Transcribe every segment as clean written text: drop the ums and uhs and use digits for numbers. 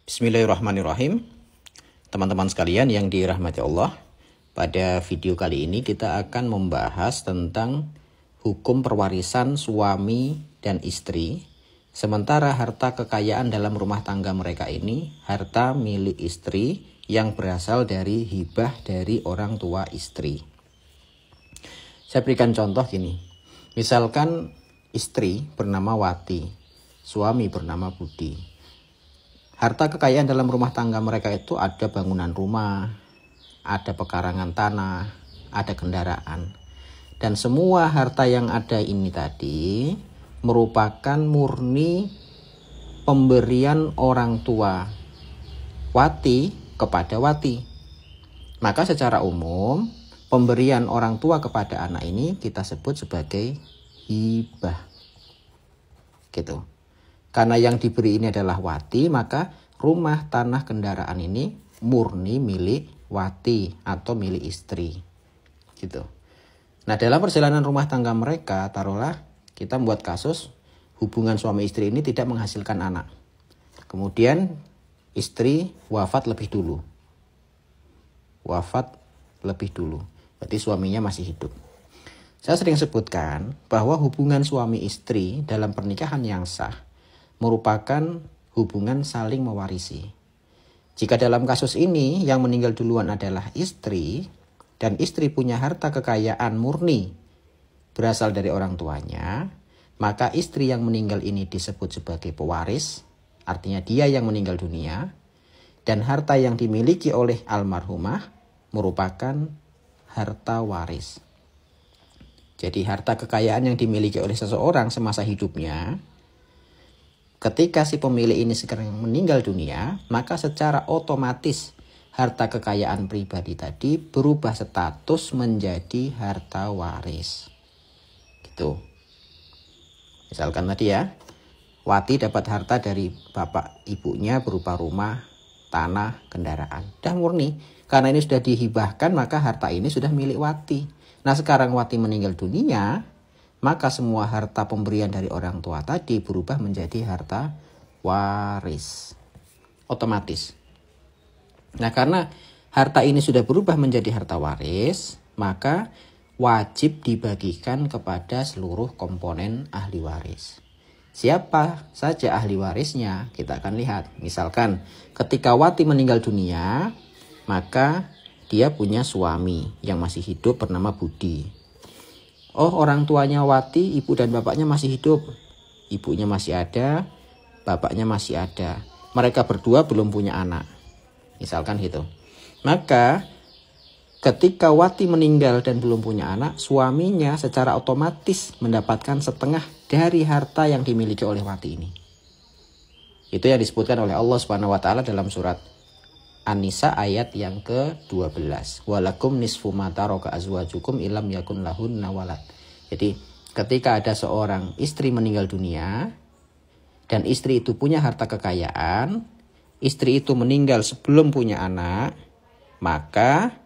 Bismillahirrahmanirrahim. Teman-teman sekalian yang dirahmati Allah, pada video kali ini kita akan membahas tentang hukum perwarisan suami dan istri. Sementara harta kekayaan dalam rumah tangga mereka ini harta milik istri yang berasal dari hibah dari orang tua istri. Saya berikan contoh gini. Misalkan istri bernama Wati, suami bernama Budi. Harta kekayaan dalam rumah tangga mereka itu ada bangunan rumah, ada pekarangan tanah, ada kendaraan. Dan semua harta yang ada ini tadi merupakan murni pemberian orang tua Wati kepada Wati. Maka secara umum pemberian orang tua kepada anak ini kita sebut sebagai hibah. Gitu. Karena yang diberi ini adalah Wati, maka rumah, tanah, kendaraan ini murni milik Wati atau milik istri. Gitu. Nah, dalam perjalanan rumah tangga mereka, taruhlah kita membuat kasus hubungan suami istri ini tidak menghasilkan anak. Kemudian istri wafat lebih dulu. Berarti suaminya masih hidup. Saya sering sebutkan bahwa hubungan suami istri dalam pernikahan yang sah merupakan hubungan saling mewarisi. Jika dalam kasus ini yang meninggal duluan adalah istri dan istri punya harta kekayaan murni berasal dari orang tuanya, maka istri yang meninggal ini disebut sebagai pewaris, artinya dia yang meninggal dunia, dan harta yang dimiliki oleh almarhumah merupakan harta waris. Jadi harta kekayaan yang dimiliki oleh seseorang semasa hidupnya, ketika si pemilik ini sekarang meninggal dunia, maka secara otomatis harta kekayaan pribadi tadi berubah status menjadi harta waris. Gitu. Misalkan tadi ya, Wati dapat harta dari bapak ibunya berupa rumah, tanah, kendaraan. Dah murni. Karena ini sudah dihibahkan, maka harta ini sudah milik Wati. Nah, sekarang Wati meninggal dunia, maka semua harta pemberian dari orang tua tadi berubah menjadi harta waris. Otomatis. Nah, karena harta ini sudah berubah menjadi harta waris, maka wajib dibagikan kepada seluruh komponen ahli waris. Siapa saja ahli warisnya? Kita akan lihat. Misalkan ketika Wati meninggal dunia, maka dia punya suami yang masih hidup bernama Budi. Oh, orang tuanya Wati, ibu dan bapaknya masih hidup. Ibunya masih ada, bapaknya masih ada. Mereka berdua belum punya anak. Misalkan gitu. Maka ketika Wati meninggal dan belum punya anak, suaminya secara otomatis mendapatkan setengah dari harta yang dimiliki oleh Wati ini. Itu yang disebutkan oleh Allah Subhanahu wa taala dalam surat An-Nisa ayat yang ke-12. Walakum nisfu ma taraka azwajukum ilam yakun lahunna walad. Jadi ketika ada seorang istri meninggal dunia dan istri itu punya harta kekayaan, istri itu meninggal sebelum punya anak, maka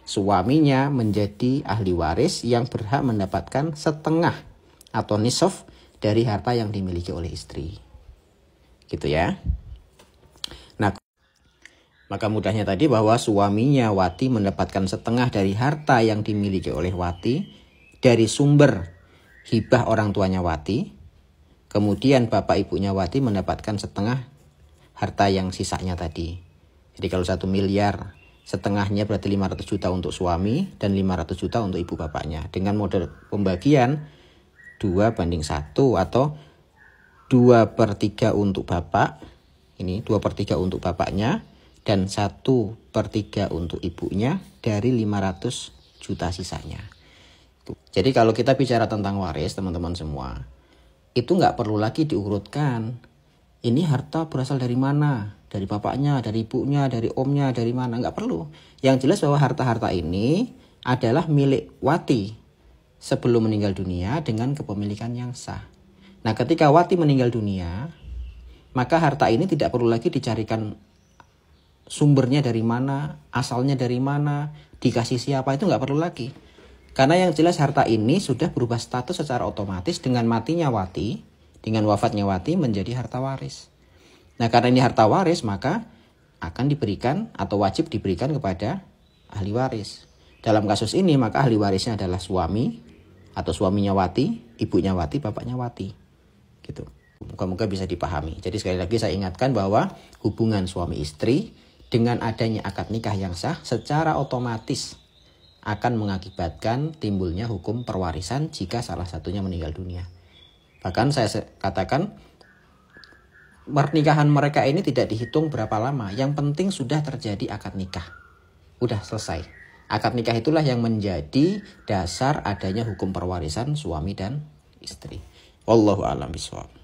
suaminya menjadi ahli waris yang berhak mendapatkan setengah atau nisaf dari harta yang dimiliki oleh istri. Gitu ya. Maka mudahnya tadi bahwa suaminya Wati mendapatkan setengah dari harta yang dimiliki oleh Wati dari sumber hibah orang tuanya Wati. Kemudian bapak ibunya Wati mendapatkan setengah harta yang sisanya tadi. Jadi kalau 1 miliar, setengahnya berarti 500 juta untuk suami dan 500 juta untuk ibu bapaknya. Dengan model pembagian 2:1 atau 2/3 untuk bapak. Ini 2/3 untuk bapaknya. Dan 1/3 untuk ibunya dari 500 juta sisanya. Jadi kalau kita bicara tentang waris teman-teman semua, itu nggak perlu lagi diurutkan. Ini harta berasal dari mana? Dari bapaknya, dari ibunya, dari omnya, dari mana? Nggak perlu. Yang jelas bahwa harta-harta ini adalah milik Wati sebelum meninggal dunia dengan kepemilikan yang sah. Nah, ketika Wati meninggal dunia, maka harta ini tidak perlu lagi dicarikan sumbernya dari mana, asalnya dari mana, dikasih siapa, itu nggak perlu lagi. Karena yang jelas harta ini sudah berubah status secara otomatis dengan matinya Wati, dengan wafatnya Wati menjadi harta waris. Nah, karena ini harta waris, maka akan diberikan atau wajib diberikan kepada ahli waris. Dalam kasus ini, maka ahli warisnya adalah suami atau suaminya Wati, ibunya Wati, bapaknya Wati. Gitu. Moga-moga bisa dipahami. Jadi sekali lagi saya ingatkan bahwa hubungan suami istri dengan adanya akad nikah yang sah secara otomatis akan mengakibatkan timbulnya hukum perwarisan jika salah satunya meninggal dunia. Bahkan saya katakan pernikahan mereka ini tidak dihitung berapa lama. Yang penting sudah terjadi akad nikah. Udah selesai. Akad nikah itulah yang menjadi dasar adanya hukum perwarisan suami dan istri. Wallahu a'lam bishawab.